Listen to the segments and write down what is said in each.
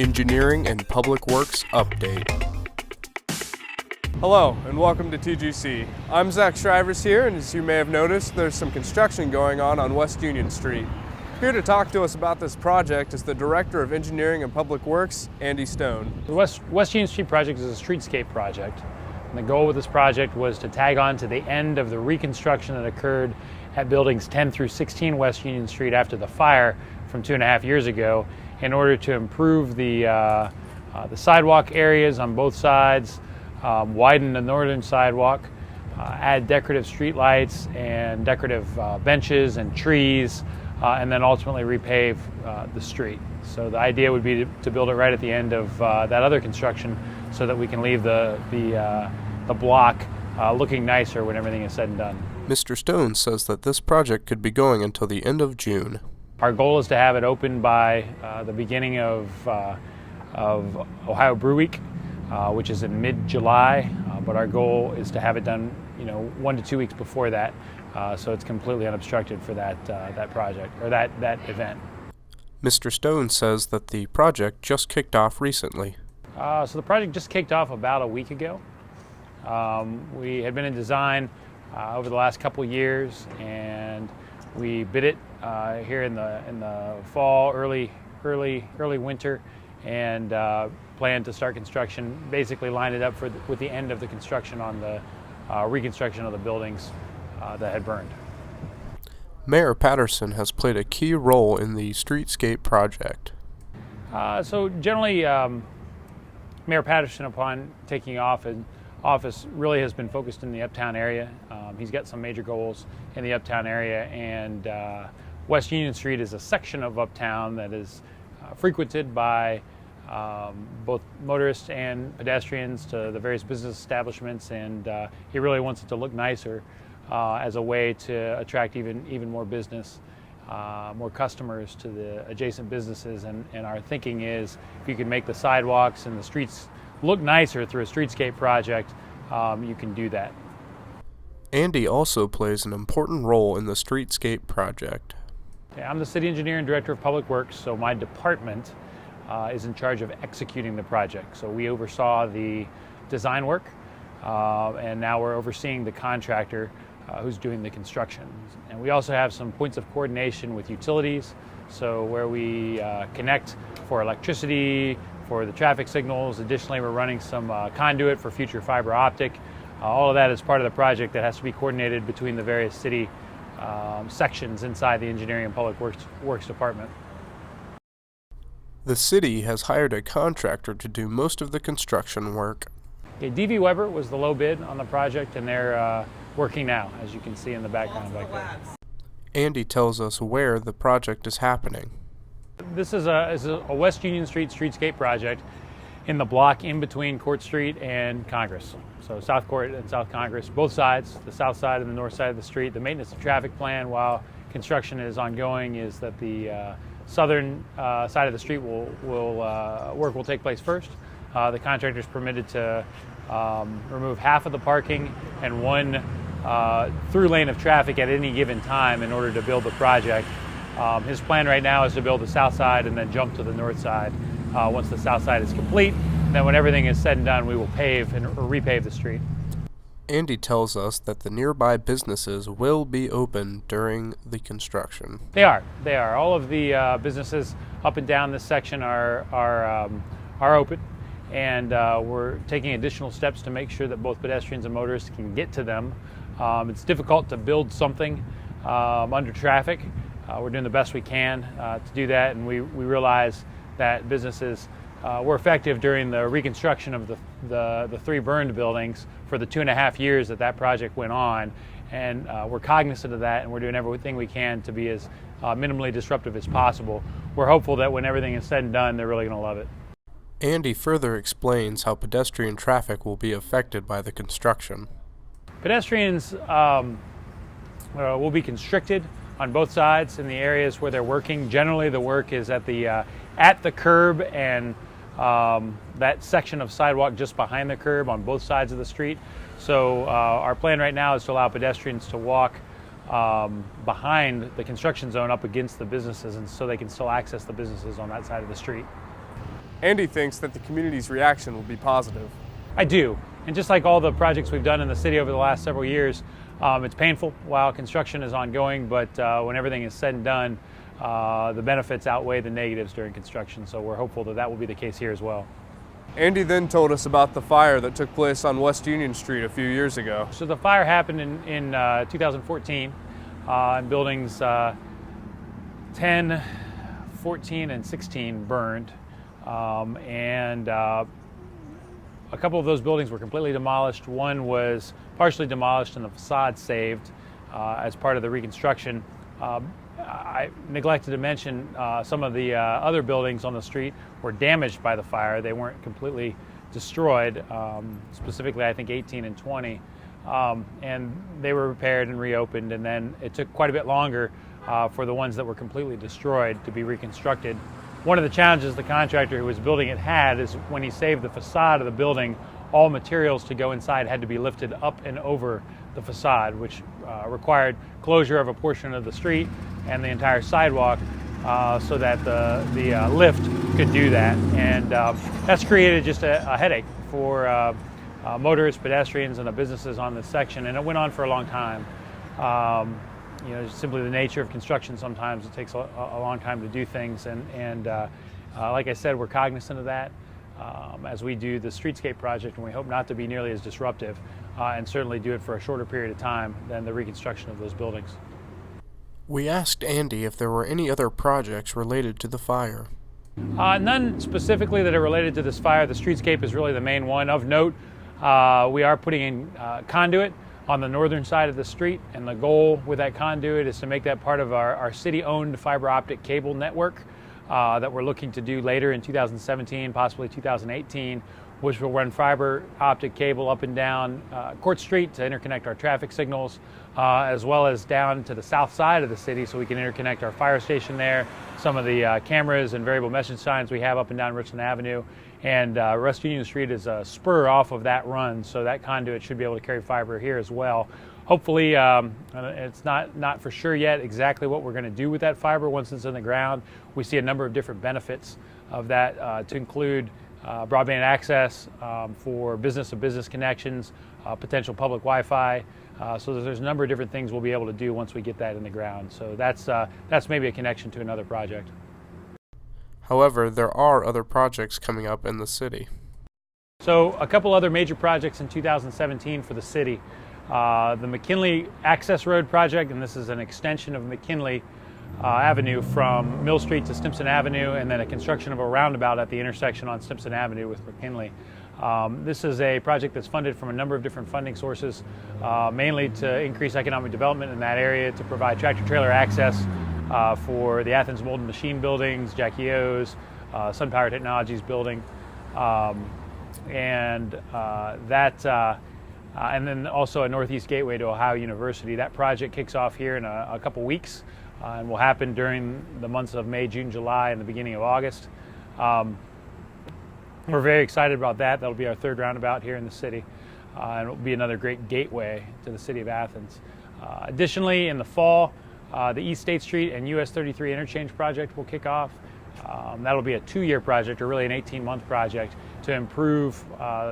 Engineering and Public Works Update. Hello and welcome to TGC. I'm Zach Shrivers here, and as you may have noticed, there's some construction going on West Union Street. Here to talk to us about this project is the Director of Engineering and Public Works, Andy Stone. The West Union Street project is a streetscape project. And the goal with this project was to tag on to the end of the reconstruction that occurred at buildings 10 through 16 West Union Street after the fire from 2.5 years ago, in order to improve the sidewalk areas on both sides, widen the northern sidewalk, add decorative street lights and decorative benches and trees, and then ultimately repave the street. So the idea would be to build it right at the end of that other construction, so that we can leave the block looking nicer when everything is said and done. Mr. Stone says that this project could be going until the end of June. Our goal is to have it open by the beginning of Ohio Brew Week, which is in mid-July, but our goal is to have it done 1 to 2 weeks before that, so it's completely unobstructed for that project, or that event. Mr. Stone says that the project just kicked off recently. So the project just kicked off about a week ago. We had been in design over the last couple years, and we bid it here in the fall, early winter, and planned to start construction. Basically lined it up with the end of the construction on the reconstruction of the buildings that had burned. Mayor Patterson has played a key role in the streetscape project. So generally, Mayor Patterson, upon taking office, really has been focused in the Uptown area. He's got some major goals in the Uptown area, and West Union Street is a section of Uptown that is frequented by both motorists and pedestrians to the various business establishments, and he really wants it to look nicer as a way to attract even more business, more customers to the adjacent businesses. And our thinking is, if you can make the sidewalks and the streets look nicer through a streetscape project, you can do that. Andy also plays an important role in the streetscape project. I'm the City Engineer and Director of Public Works, so my department is in charge of executing the project. So we oversaw the design work, and now we're overseeing the contractor who's doing the construction. And we also have some points of coordination with utilities, so where we connect for electricity, for the traffic signals. Additionally, we're running some conduit for future fiber optic. All of that is part of the project that has to be coordinated between the various city sections inside the Engineering and Public Works Department. The city has hired a contractor to do most of the construction work. Okay, DV Weber was the low bid on the project, and they're working now, as you can see in the background back there. Andy tells us where the project is happening. This is a West Union Street streetscape project in the block in between Court Street and Congress. So South Court and South Congress, both sides, the south side and the north side of the street. The maintenance and traffic plan, while construction is ongoing, is that the southern side of the street work will take place first. The contractor is permitted to remove half of the parking and one through lane of traffic at any given time in order to build the project. His plan right now is to build the south side and then jump to the north side once the south side is complete. And then when everything is said and done, we will pave or repave the street. Andy tells us that the nearby businesses will be open during the construction. They are. All of the businesses up and down this section are open, and we're taking additional steps to make sure that both pedestrians and motorists can get to them. It's difficult to build something under traffic. We're doing the best we can to do that, and we realize that businesses were effective during the reconstruction of the 3 burned buildings for the 2.5 years that project went on, and we're cognizant of that, and we're doing everything we can to be as minimally disruptive as possible. We're hopeful that when everything is said and done, they're really going to love it. Andy further explains how pedestrian traffic will be affected by the construction. Pedestrians will be constricted on both sides in the areas where they're working. Generally, the work is at the curb and that section of sidewalk just behind the curb on both sides of the street. So our plan right now is to allow pedestrians to walk behind the construction zone up against the businesses, and so they can still access the businesses on that side of the street. Andy thinks that the community's reaction will be positive. I do. And just like all the projects we've done in the city over the last several years, it's painful while construction is ongoing, but when everything is said and done, the benefits outweigh the negatives during construction. So we're hopeful that that will be the case here as well. Andy then told us about the fire that took place on West Union Street a few years ago. So the fire happened in 2014 in buildings 10, 14, and 16 burned. A couple of those buildings were completely demolished. One was partially demolished and the facade saved as part of the reconstruction. I neglected to mention some of the other buildings on the street were damaged by the fire. They weren't completely destroyed, specifically I think 18 and 20. And they were repaired and reopened, and then it took quite a bit longer for the ones that were completely destroyed to be reconstructed. One of the challenges the contractor who was building it had is when he saved the facade of the building, all materials to go inside had to be lifted up and over the facade, which required closure of a portion of the street and the entire sidewalk so that the lift could do that. And that's created just a headache for motorists, pedestrians, and the businesses on this section, and it went on for a long time. Simply the nature of construction, sometimes it takes a long time to do things, and like I said, we're cognizant of that as we do the streetscape project, and we hope not to be nearly as disruptive and certainly do it for a shorter period of time than the reconstruction of those buildings. We asked Andy if there were any other projects related to the fire. None specifically that are related to this fire. The streetscape is really the main one. Of note, we are putting in conduit on the northern side of the street, and the goal with that conduit is to make that part of our city-owned fiber optic cable network that we're looking to do later in 2017, possibly 2018, which will run fiber optic cable up and down Court Street to interconnect our traffic signals, as well as down to the south side of the city so we can interconnect our fire station there, some of the cameras and variable message signs we have up and down Richland Avenue. And West Union Street is a spur off of that run, so that conduit should be able to carry fiber here as well. Hopefully, it's not for sure yet exactly what we're going to do with that fiber once it's in the ground. We see a number of different benefits of that to include broadband access for business-to-business connections, potential public Wi-Fi. So there's a number of different things we'll be able to do once we get that in the ground. So that's maybe a connection to another project. However, there are other projects coming up in the city. So a couple other major projects in 2017 for the city. The McKinley Access Road project, and this is an extension of McKinley Avenue from Mill Street to Stimson Avenue, and then a construction of a roundabout at the intersection on Stimson Avenue with McKinley. This is a project that's funded from a number of different funding sources, mainly to increase economic development in that area, to provide tractor-trailer access for the Athens Mold and Machine buildings, Jackie O's, SunPower Technologies building, and then also a northeast gateway to Ohio University. That project kicks off here in a couple weeks and will happen during the months of May, June, July, and the beginning of August. We're very excited about that. That'll be our third roundabout here in the city, and it will be another great gateway to the city of Athens. Additionally, in the fall, the East State Street and US 33 interchange project will kick off. That'll be a 2-year project, or really an 18-month project, to improve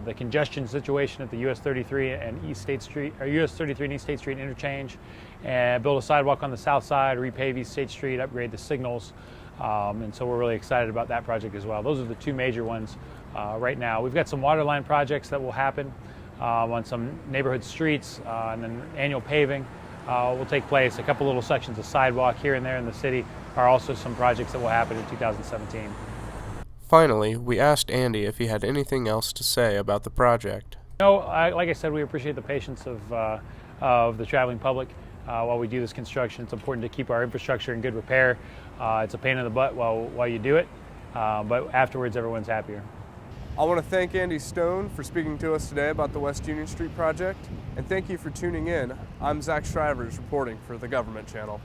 the congestion situation at the US 33 and East State Street, or US 33 and East State Street interchange, and build a sidewalk on the south side, repave East State Street, upgrade the signals, and so we're really excited about that project as well. Those are the two major ones right now. We've got some waterline projects that will happen on some neighborhood streets, and then annual paving will take place. A couple little sections of sidewalk here and there in the city are also some projects that will happen in 2017. Finally, we asked Andy if he had anything else to say about the project. No, like I said, we appreciate the patience of the traveling public while we do this construction. It's important to keep our infrastructure in good repair. It's a pain in the butt while you do it, but afterwards everyone's happier. I want to thank Andy Stone for speaking to us today about the West Union Street project, and thank you for tuning in. I'm Zach Shrivers reporting for the Government Channel.